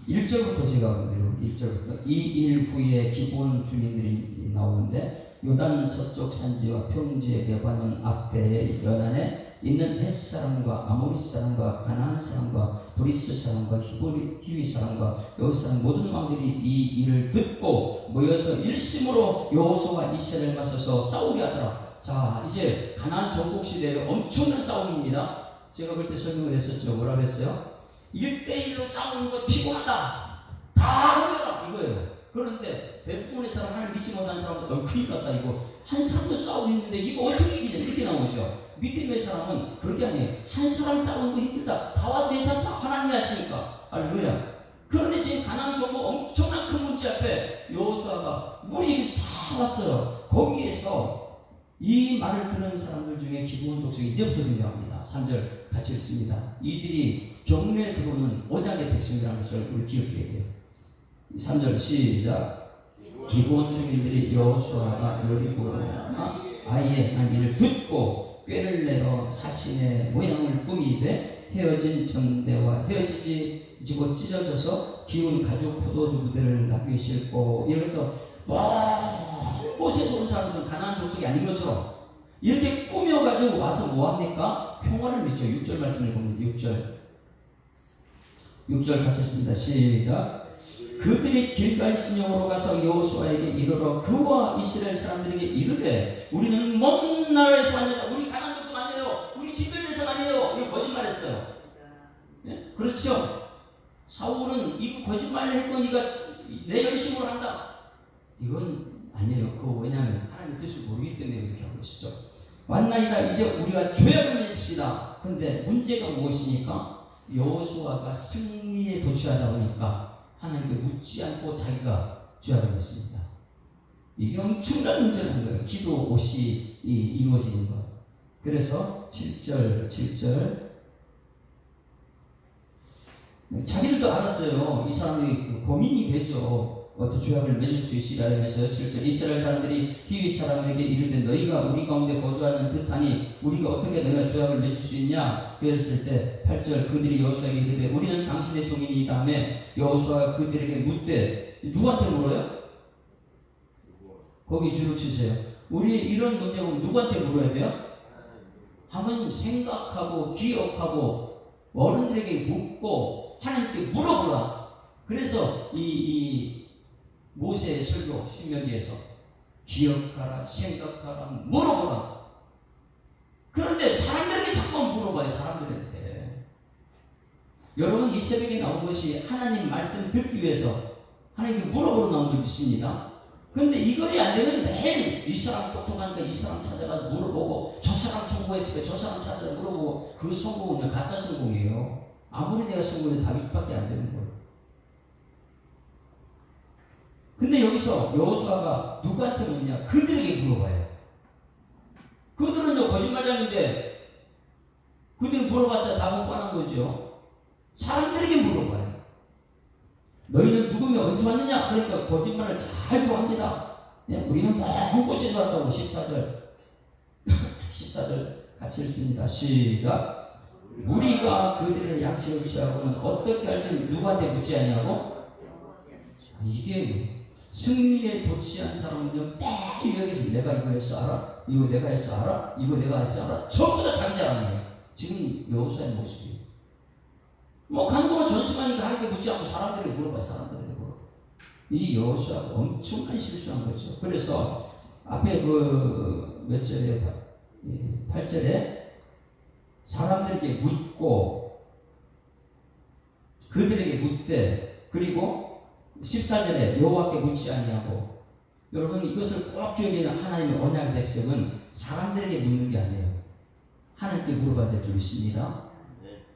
1절부터 제가 1절부터 이 일 후에 기본 주민들이 나오는데 요단 서쪽 산지와 평지의 레바논 앞대의 연안에 있는 헷 사람과 아모리 사람과 가나안 사람과 브리스 사람과 히위 사람과 여호 사람 모든 왕들이 이 일을 듣고 모여서 일심으로 여호수아와 이스라엘 맞서서 싸우게 하더라. 자, 이제 가나안 정복 시대의 엄청난 싸움입니다. 제가 그때 설명을 했었죠. 뭐라 그랬어요? 1대1로 싸우는 거 피곤하다. 다 돌려라 이거예요. 그런데 대부분의 사람 하나님 믿지 못하는 사람도 큰일 났다 이거 한 사람도 싸우고 있는데 이거 어떻게 이기냐 이렇게 나오죠. 믿음의 사람은 그렇게 아니에요. 한 사람 싸우는 거 힘들다. 다 와도 괜찮다. 하나님이 하시니까. 할렐루야. 그런데 지금 가나안 정복 엄청난 큰 문제 앞에 여호수아가 무리 다 왔어요. 거기에서 이 말을 듣는 사람들 중에 기본 독성이 이제부터 등장합니다. 3절 같이 읽습니다. 이들이 경내에 들어오는 언약의 백성이라는 것을 우리 기억해야 돼요. 3절 시작. 기본 주민들이 여호수아가 여리고 아이의 한 일을 듣고 꾀를 내어 자신의 모양을 꾸미되 헤어진 전대와 헤어지고 찢어져서 기운 가죽 포도주 무대를 나귀에 싣고 이래서 먼 곳에서 온 사람들은 가나안 족속이 아닌 것처럼 이렇게 꾸며가지고 와서 뭐합니까? 평화를 믿죠. 6절 말씀을 보면 6절 같이 습니다. 시작. 그들이 길갈 진영으로 가서 여호수아에게 이르러 그와 이스라엘 사람들에게 이르되 우리는 먼 나라에서 왔느냐. 우리 가나안 족속 아니에요. 우리 집별 대상 아니에요. 이런 거짓말했어요. 네? 그렇죠. 사울은 이거 거짓말을 했고 네가 내 열심으로 한다. 이건 아니에요. 그거 왜냐하면 하나님 뜻을 모르기 때문에 그렇게 하고 계시죠. 왔나이다 이제 우리가 죄악을 맺읍시다. 그런데 문제가 무엇입니까? 여호수아가 승리에 도취하다 보니까 하나님께 묻지 않고 자기가 죄악을 맺습니다. 이게 엄청난 문제라는 거예요. 기도 없이 이루어지는 것. 그래서 7절 자기들도 알았어요. 이 사람이 고민이 되죠. 어떻게 죄악을 맺을 수 있으리라 해서 7절 이스라엘 사람들이 히윗 사람에게 이르되 너희가 우리 가운데 거주하는 듯하니 우리가 어떻게 너희가 죄악을 맺을 수 있냐 그랬을 때 8절 그들이 여호수아에게 이르되 우리는 당신의 종이니이다 하며 여호수아가 그들에게 묻되 누구한테 물어요? 거기 줄을 치세요. 우리 이런 문제가 누구한테 물어야 돼요? 한번 생각하고 기억하고 어른들에게 묻고 하나님께 물어보라. 그래서 이 모세의 설교 신명기에서 기억하라, 생각하라, 물어보라. 그런데 사람들에게 자꾸 물어봐요. 사람들한테. 여러분 이 새벽에 나온 것이 하나님 말씀 듣기 위해서 하나님께 물어보러 나온 줄 믿습니다. 그런데 이거리 안 되면 매일 이 사람 똑똑하니까 이 사람 찾아가서 물어보고 저 사람 성공했으니까 저 사람 찾아서 물어보고 그 성공은 그냥 가짜 성공이에요. 아무리 내가 성공해도 답밖에 안 되는 거예요. 근데 여기서 여호수아가 누구한테 묻냐? 그들에게 물어봐요. 그들은요 거짓말장인데 그들은 물어봤자 답은 뻔한 거죠. 사람들에게 물어봐요. 너희는 누구며 어디서 왔느냐? 그러니까 거짓말을 잘 구합니다. 우리는 먼 곳에서 왔다고 14절 같이 읽습니다. 시작. 우리가 그들의 양식을 취하고는 어떻게 할지 누구한테 묻지 않냐고? 이게 승리에 도취한 사람은요 매일 여기서 내가 이거 했어 알아? 이거 내가 했어 알아? 이거 내가 했어 알아? 전부 다 자기 자랑이에요. 지금 여호수아의 모습이에요. 뭐 간구는 전수하니까 하나님께 묻지 않고 사람들에게 물어봐요. 사람들에게 물어봐. 이 여호수아가 엄청난 실수한 거죠. 그래서 앞에 그 몇 절에 8절에 사람들에게 묻고 그들에게 묻되 그리고 14절에 여호와께 묻지 아니하고. 여러분 이것을 꼭 기억해야 하나님의 언약의 백성은 사람들에게 묻는 게 아니에요. 하나님께 물어봐야 될 줄 믿습니다.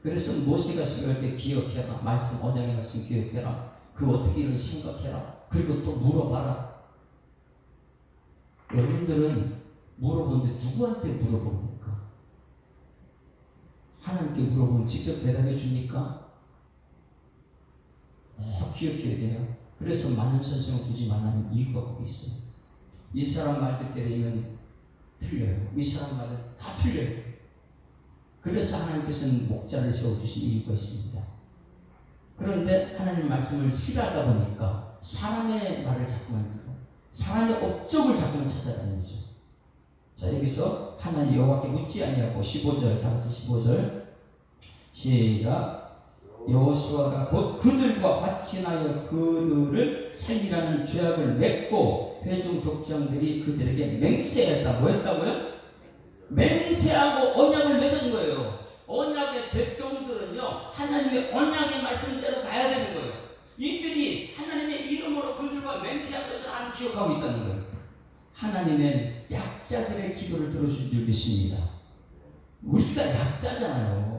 그래서 모세가 설교할 때 기억해라. 말씀 언약의 말씀 기억해라. 그 어떻게 이런 생각해라. 그리고 또 물어봐라. 여러분들은 물어보는데 누구한테 물어봅니까? 하나님께 물어보면 직접 대답해 줍니까? 기억해야 돼요. 그래서 많은 선생을 두지 말라는 이유가 거기 있어요. 이 사람 말 듣게 되면 틀려요. 이 사람 말은 다 틀려요. 그래서 하나님께서는 목자를 세워주신 이유가 있습니다. 그런데 하나님 말씀을 싫어하다 보니까 사람의 말을 자꾸만 듣고 사람의 업적을 자꾸만 찾아다니죠. 자 여기서 하나님 여호와께 묻지 아니하고 15절 다 같이 15절 시작. 여호수아가 곧 그들과 화친하여 그들을 살리라는 죄악을 맺고 회중 족장들이 그들에게 맹세했다. 뭐였다고요? 맹세하고 언약을 맺은 거예요. 언약의 백성들은요 하나님의 언약의 말씀대로 가야 되는 거예요. 이들이 하나님의 이름으로 그들과 맹세한 것을 안 기억하고 있다는 거예요. 하나님은 약자들의 기도를 들어줄 줄 믿습니다. 우리가 약자잖아요.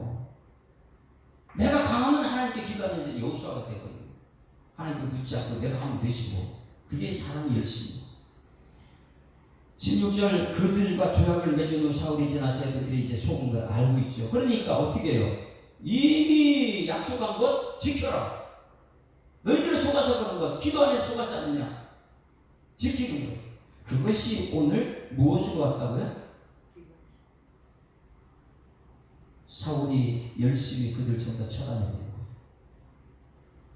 내가 강하면 하나님께 기도하는 이제 여호수아가 되거든요. 하나님께 묻지 않고 내가 하면 되지 뭐. 그게 사람의 열심입니다. 16절 그들과 조약을 맺은 후 사울이 지나서 그들이 이제 속은 걸 알고 있죠. 그러니까 어떻게 해요? 이미 약속한 것 지켜라. 너희들이 속아서 그런 것 기도 안에 속았지 않느냐? 지키는 것. 그것이 오늘 무엇으로 왔다고요? 사울이 열심히 그들 전부 다 쳐다내는 거예요.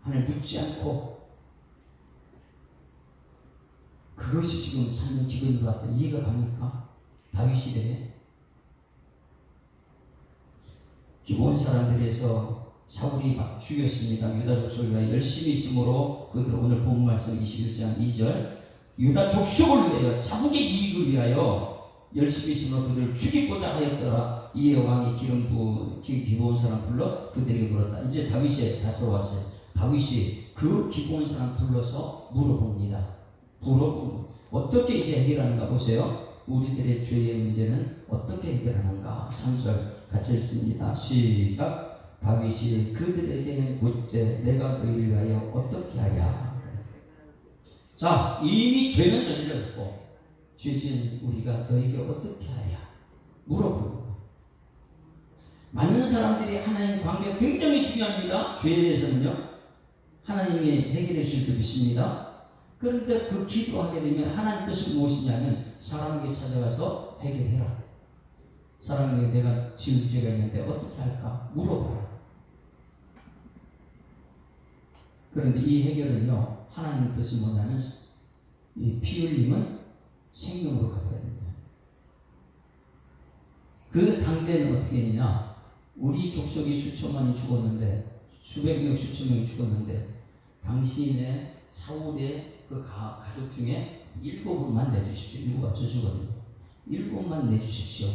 하나님 묻지 않고 그것이 지금 삶의 기근으로 왔다. 이해가 갑니까? 다윗 시대에 기본 사람들에서 사울이 막 죽였습니다. 유다 족속을 위하여 열심히 있으므로 그들 오늘 본 말씀 21장 2절 유다 족속을 위하여 자국의 이익을 위하여 열심히 있으므로 그들을 죽이고자 하였더라. 이에 왕이 기브온 사람 불러 그들에게 물었다. 이제 다윗이 다시 돌아왔어요. 다윗이 그 기브온 사람 불러서 물어봅니다. 물어보고 어떻게 이제 해결하는가 보세요. 우리들의 죄의 문제는 어떻게 해결하는가. 3절 같이 읽습니다. 시작. 다윗이 그들에게 묻되 내가 너희를 위하여 어떻게 하랴. 자, 이미 죄는 저질렀고 죄진 우리가 너에게 어떻게 하랴 물어보고. 많은 사람들이 하나님 관계가 굉장히 중요합니다. 죄에 대해서는요. 하나님이 해결해 주실 줄 믿습니다. 그런데 그 기도하게 되면 하나님 뜻은 무엇이냐면 사람에게 찾아가서 해결해라. 사람에게 내가 지을 죄가 있는데 어떻게 할까 물어봐라. 그런데 이 해결은요, 하나님 뜻은 뭐냐면 이 피 흘림은 생명으로 갚아야 됩니다. 그 당대는 어떻게 했냐? 우리 족속이 수천만이 죽었는데, 수백 명, 수천 명이 죽었는데, 당신의 사울의 그 가족 중에 7분만 내주십시오. 7가 저주거든요. 7만 내주십시오.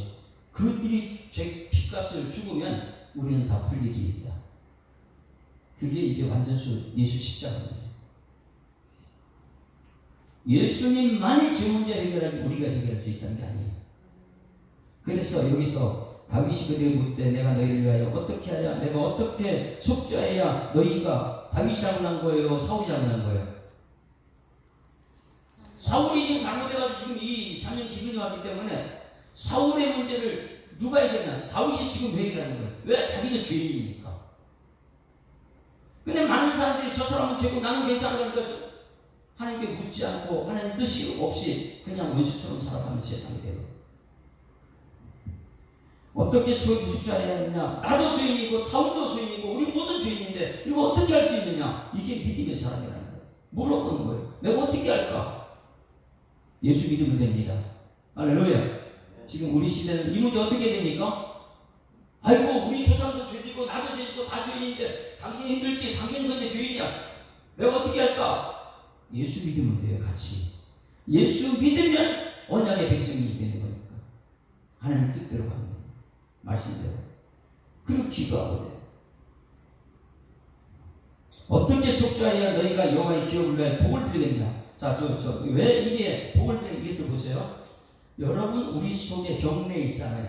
그들이 제 피값을 죽으면 우리는 다 풀 일이 있다. 그게 이제 완전수 예수 십자가입니다. 예수님만이 죄 문제 해결하지 우리가 해결할 수 있다는 게 아니에요. 그래서 여기서 다윗이 그들에게 묻되 내가 너희를 위하여 어떻게 하랴. 내가 어떻게 속죄해야 너희가 다윗이 잘못한 거예요? 사울이 잘못한 거예요? 사울이 지금 잘못해가지고 지금 이 3년 기근이 왔기 때문에 사울의 문제를 누가 해결하냐? 다윗이 지금 왜 해결하는 거예요? 왜? 자기는 죄인이니까. 근데 많은 사람들이 저 사람은 죄고 나는 괜찮아. 그러니까 하나님께 묻지 않고 하나님 뜻이 없이 그냥 원수처럼 살아가는 세상이 되고. 어떻게 속죄해야 하느냐? 나도 죄인이고 사울도 죄인이고 우리 모든 죄인인데 이거 어떻게 할 수 있느냐? 이게 믿음의 사람이라는 거예요. 물어보는 거예요. 내가 어떻게 할까? 예수 믿으면 됩니다. 할렐루야. 지금 우리 시대는 이 문제 어떻게 됩니까? 아이고 우리 조상도 죄지고 나도 죄지고 다 죄인인데 당신 힘들지? 당신 근데 죄인이야. 내가 어떻게 할까? 예수 믿으면 돼요. 같이 예수 믿으면 언약의 백성이 되는 거니까 하나님 뜻대로 가면 돼요. 말씀대로. 그리고 기도하고 돼요. 어떻게 속죄하여 너희가 여호와의 기업을 위하여 복을 빌리겠냐. 자, 왜 이게 복을 빌리는 이게서 보세요. 여러분 우리 속에 경례 있잖아요.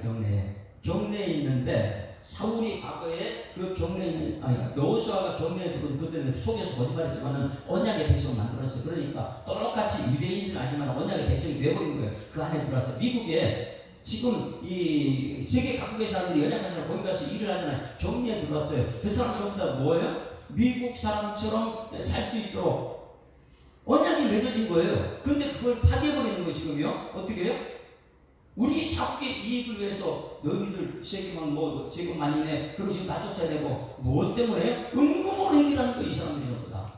경례에 있는데 사울이 과거에 그 경례에 여호수아가 경례에 들어온 그들은 속에서 거짓말했지만은 언약의 백성을 만들었어요. 그러니까 똑같이 유대인들은 아니지만 언약의 백성이 돼버린 거예요. 그 안에 들어와서 미국에 지금 이 세계 각국의 사람들이 연약한 사람 거기 가서 일을 하잖아요. 경례에 들어왔어요. 그 사람 전부 다 뭐예요? 미국 사람처럼 살 수 있도록 언약이 맺어진 거예요. 근데 그걸 파괴해버리는 거예요. 지금요. 어떻게 해요? 우리 자국의 이익을 위해서 너희들 세금 많이 내. 그리고 지금 다 쫓아내고 무엇 때문에? 은금으로 해결하는 거예요. 이 사람들이 전부 다.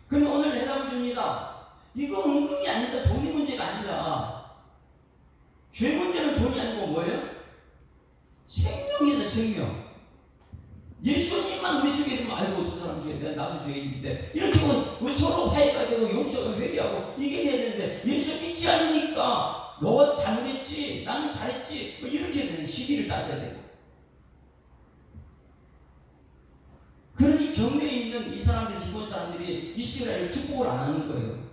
근데 오늘 해답을 줍니다. 이거 은금이 아니다. 돈이 문제가 아니다. 죄 문제는 돈이 아니고 뭐예요? 생명이다. 생명. 예수님만 우리 속에 있으면 아이고 저 사람 죄인데 나도 죄인인데 이렇게 보면 서로 화해가 되고 용서가 회개하고 이게 돼야 되는데 예수 믿지 않으니까 너 잘못했지 나는 잘했지 이렇게 되는 시비를 따져야 되고. 그러니 경내에 있는 이 사람들 기본 사람들이 이스라엘 축복을 안 하는 거예요.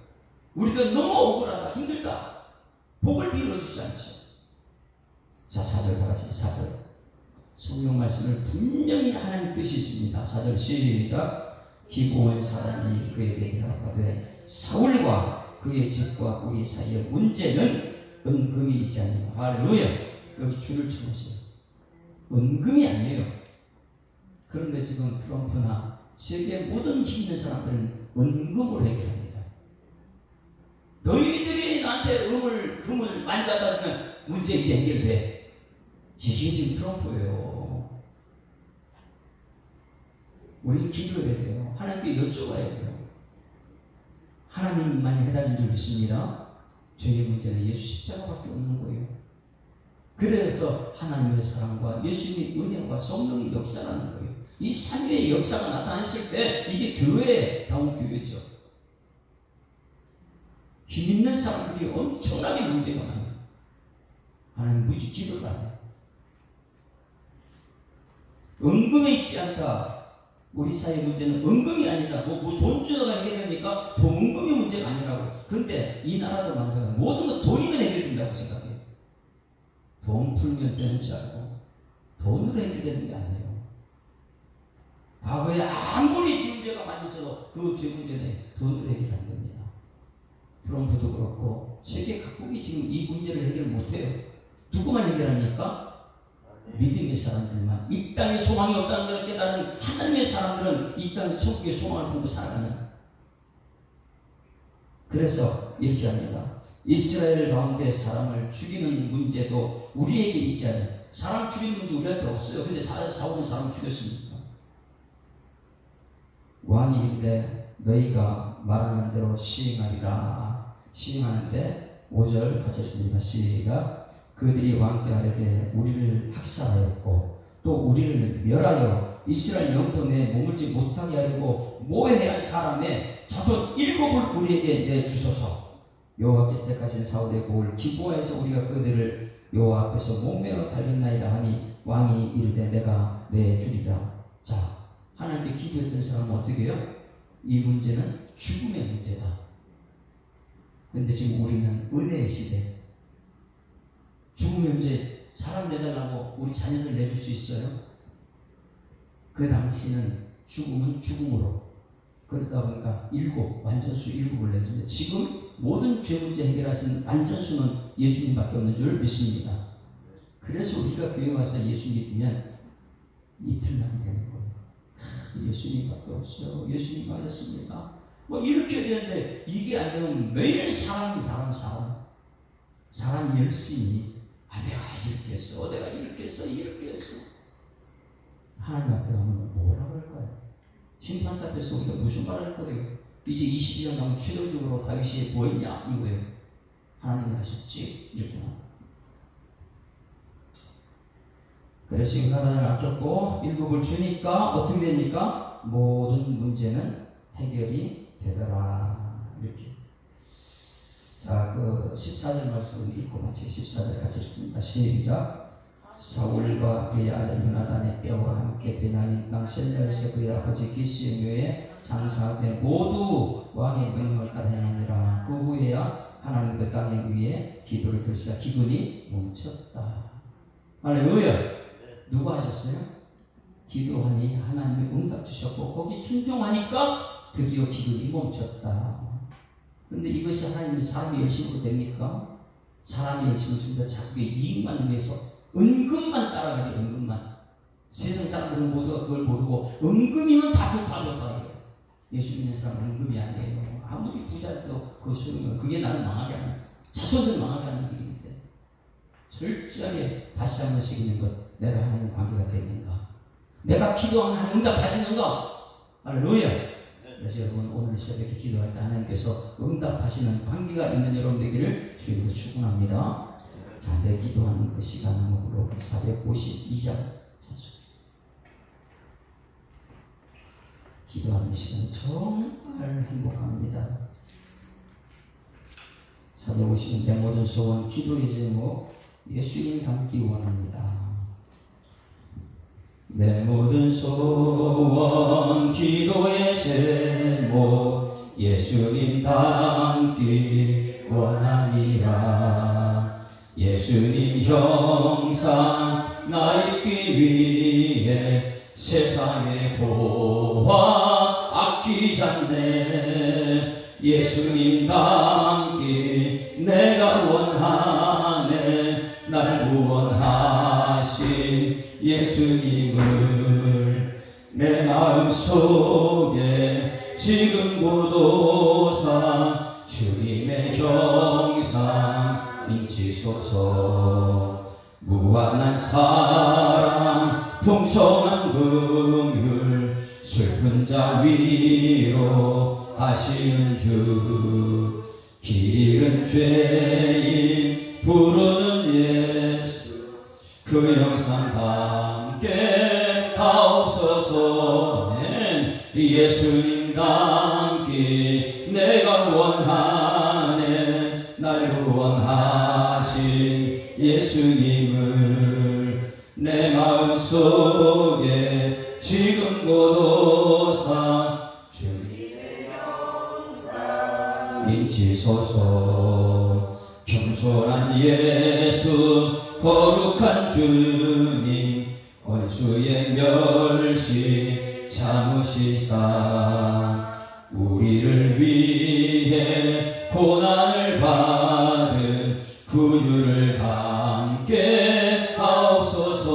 우리가 너무 억울하다 힘들다 복을 빌어주지 않죠. 자 4절 다 같이 4절 성경 말씀을 분명히 하나님 뜻이 있습니다. 4절 시작. 기브온 사람이 그에게 대답하되 사울과 그의 집과 우리 사이의 문제는 은금이 있지 않느냐. 할렐루야. 여기 줄을 쳐보세요. 은금이 아니에요. 그런데 지금 트럼프나 세계 모든 힘든 사람들은 은금으로 해결합니다. 너희들이 나한테 금을 많이 갖다 주면 문제 이제 해결돼. 이게 지금 트럼프예요. 우리는 기도해야 돼요. 하나님께 여쭤봐야 돼요. 하나님만이 해답인 줄 믿습니다. 죄의 문제는 예수 십자가밖에 없는 거예요. 그래서 하나님의 사랑과 예수님의 은혜와 성령의 역사라는 거예요. 이 삼위의 역사가 나타났을 때 이게 교회다운 교회죠. 힘 있는 사람들이 엄청나게 문제가 많아요. 하나님 무지 기도를 안 해요. 은금에 있지 않다. 우리 사회 문제는 은금이 아니다. 돈 주다가 해결되니까 돈 은금이 문제가 아니라고. 근데 이 나라도 마찬가지로 모든 건 돈이면 해결된다고 생각해요. 돈 풀면 되는 줄 알고 돈으로 해결되는 게 아니에요. 과거에 아무리 죄가 많이 있어도 그 죄 문제는 돈으로 해결 안 됩니다. 트럼프도 그렇고 세계 각국이 지금 이 문제를 해결 못해요. 누구만 해결합니까? 믿음의 사람들만. 이 땅에 소망이 없다는 걸 깨달은 하나님의 사람들은 이 땅에 천국의 소망을 품고 살아가는. 그래서 이렇게 합니다. 이스라엘 가운데 사람을 죽이는 문제도 우리에게 있지 않아요. 사람 죽이는 문제 우리한테 없어요. 근데 사울은 사람 죽였습니다. 왕이 이르되 너희가 말하는 대로 시행하리라. 시행하는데 5절 같이 읽습니다. 시작. 그들이 왕께 하려되 우리를 학살하였고 또 우리를 멸하여 이스라엘 영토 내에 머물지 못하게 하려고 모해한 사람의 자손 7을 우리에게 내주소서. 여호와께 택하신 사울의 고을 기브아에서 우리가 그들을 여호와 앞에서 목매어 달렸나이다 하니 왕이 이르되 내가 내주리라. 자, 하나님께 기도했던 사람은 어떻게 해요? 이 문제는 죽음의 문제다. 그런데 지금 우리는 은혜의 시대. 죽음의 문제 사람 내달라고 우리 자녀들 내줄 수 있어요? 그 당시는 죽음은 죽음으로 그러다 보니까 완전수 7을 내줍니다. 지금 모든 죄 문제 해결하신 완전수는 예수님밖에 없는 줄 믿습니다. 그래서 우리가 교회 와서 예수 믿으면 이틀만 되는 거예요. 예수님밖에 없어요. 예수님 맞았습니다. 뭐 이렇게 되는데 이게 안 되면 매일 사람 열심히 내가 이렇게 했어, 내가 이렇게 했어. 하나님 앞에 가면 뭐라 그럴 거예요? 심판 앞에서 우리가 무슨 말을 할 거예요? 이제 22년 남은 최종적으로 다윗이 뭐 했냐 이거예요. 하나님이 하셨지 이렇게 나와요. 그래서 인간을 아꼈고 7을 주니까 어떻게 됩니까? 모든 문제는 해결이 되더라. 이렇게. 자, 그 14절 말씀을 읽고 마치 14절 같이 읽습니다. 시작. 사울과 그의 아들 요나단의 뼈와 함께 베냐민 땅 셀레에서 그의 아버지 기스의 묘에 장사하되 모두 왕의 명령을 따라 행하니라. 그 후에야 하나님 그 땅에 위에 기도를 들으시자 기근이 멈췄다. 할렐루야. 누가 하셨어요? 기도하니 하나님이 응답 주셨고 거기 순종하니까 드디어 기근이 멈췄다. 그런데 이것이 하나님 사람의 열심으로 됩니까? 사람의 열심을 줍니다. 자꾸의 이익만 위해서 은금만 따라가지. 은금만. 세상 사람들은 모두가 그걸 모르고 은금이면 다 좋다. 예수 믿는 사람은 은금이 아니에요. 아무리 부자도 그 소용이 그게 나를 망하게 하는 자손들 망하게 하는 길인데 철저하게 다시 한번 새기는 것. 내가 하나님 관계가 되는가? 내가 기도하면 하나님 응답하시는가? 할렐루야. 그래서 여러분 오늘 새벽에 기도할 때 하나님께서 응답하시는 관계가 있는 여러분 되기를 주님으로 축원합니다. 자, 내 기도하는 그 시간으로 452장 찬송. 기도하는 시간 정말 행복합니다. 450은 내 모든 소원 기도의 제목 예수님 닮기 원합니다. 내 모든 소원 기도의 제목 예수님 닮기 원하니라. 예수님 형상 나 입기 위해 세상의 보화 아끼지 않네. 예수님 닮기 내가 원하네. 날 구원하신 예수님을 내 마음속에 지금 보도사 주님의 형상 인치소서. 무한한 사랑 풍성한 긍휼 슬픈 자 위로 하시는 주. 길은 죄인 부르는 예수 그 형상 함께 하옵소서. 예수님 닮기 내가 원하네. 날 구원하신 예수님을 내 마음속에 지금 고도 보사 주님의 영광 인치소서. 겸손한 예수 거룩한 주님 원수의 멸시 참으시사 우리를 위해 고난을 받은 구주를 함께 하옵소서.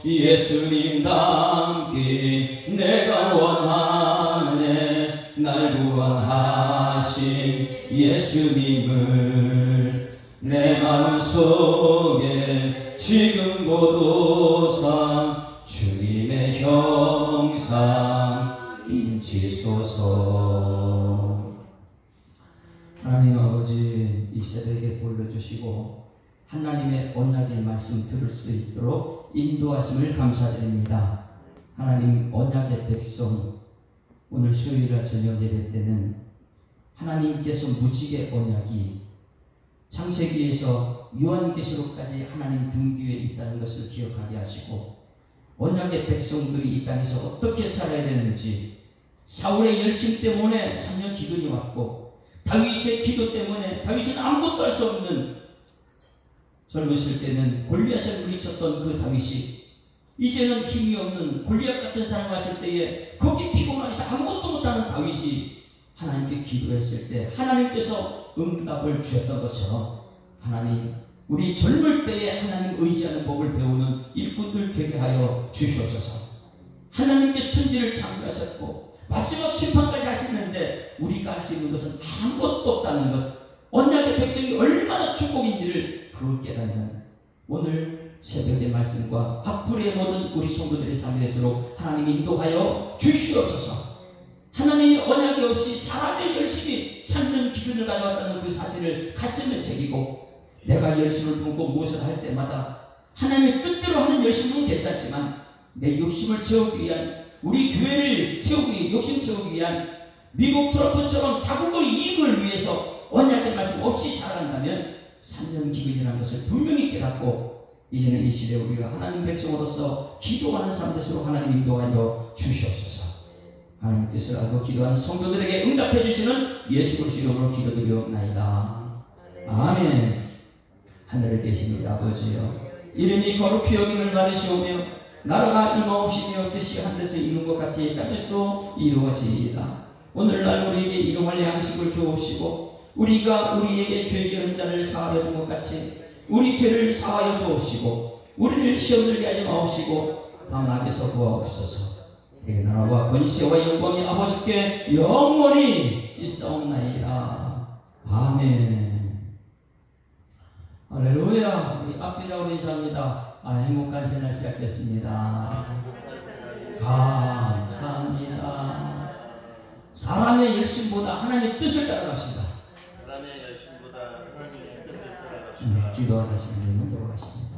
예수님 닮기 내가 원하네. 날 구원하신 예수님을 내 마음속에 지금 보도사 주님의 형상 인치소서. 하나님 아버지, 이 새벽에 불러주시고 하나님의 언약의 말씀 들을 수 있도록 인도하심을 감사드립니다. 하나님 언약의 백성, 오늘 수요일날 저녁 예배 때는 하나님께서 무지개 언약이 창세기에서 요한계시록까지 하나님 등 뒤에 있다는 것을 기억하게 하시고 언약의 백성들이 이 땅에서 어떻게 살아야 되는지, 사울의 열심 때문에 3년 기근이 왔고 다윗의 기도 때문에 다윗은 아무것도 할 수 없는, 젊으실 때는 골리앗을 물리쳤던 그 다윗이 이제는 힘이 없는 골리앗 같은 사람 왔을 때에 거기 피곤해서 아무것도 못하는 다윗이 하나님께 기도했을 때 하나님께서 응답을 주셨던 것처럼 하나님, 우리 젊을 때에 하나님 의지하는 법을 배우는 일꾼들 되게 하여 주시옵소서. 하나님께서 천지를 창조하셨고 마지막 심판까지 하시는데 우리가 할 수 있는 것은 아무것도 없다는 것, 언약의 백성이 얼마나 축복인지를 그걸 깨닫는 오늘 새벽의 말씀과 앞으로의 모든 우리 성도들의 삶이 되도록 하나님 인도하여 주시옵소서. 하나님이 언약이 없이 사람의 열심히 3년 기근을 가져왔다는 그 사실을 가슴에 새기고 내가 열심을 품고 무엇을 할 때마다 하나님의 뜻대로 하는 열심은 괜찮지만 내 욕심을 채우기 위한, 우리 교회를 채우기 위한, 욕심 채우기 위한 미국 트럼프처럼 자국의 이익을 위해서 언약의 말씀 없이 살아간다면 3년 기근이라는 것을 분명히 깨닫고 이제는 이 시대에 우리가 하나님 백성으로서 기도하는 삶 되도록 하나님 인도하여 주시옵소서. 하나님 뜻을 알고 기도하는 성도들에게 응답해 주시는 예수 그리스도 이름으로 기도드리옵나이다. 아멘. 하늘에 계신 우리 아버지여, 이름이 거룩히 여김을 받으시오며 나라가 임하옵시며 뜻이 하늘에서 이룬 것 같이 땅에서도 이루어지이다. 오늘날 우리에게 일용할 양식을 주옵시고 우리가 우리에게 죄 지은 자를 사하여 준 것 같이 우리 죄를 사하여 주옵시고 우리를 시험 들게 하지 마옵시고 다만 악에서 구하옵소서. 내 나라와 권세와 영광이 아버지께 영원히 있사옵나이다. 아멘. 할렐루야. 우리 앞뒤자로 인사합니다. 행복한 새날 시작됐습니다. 감사합니다. 사람의 열심보다 하나님의 뜻을 따라갑시다. 사람의 열심보다 하나님의 뜻을 따라갑시다. 기도하시는 분들은 돌아가십니다.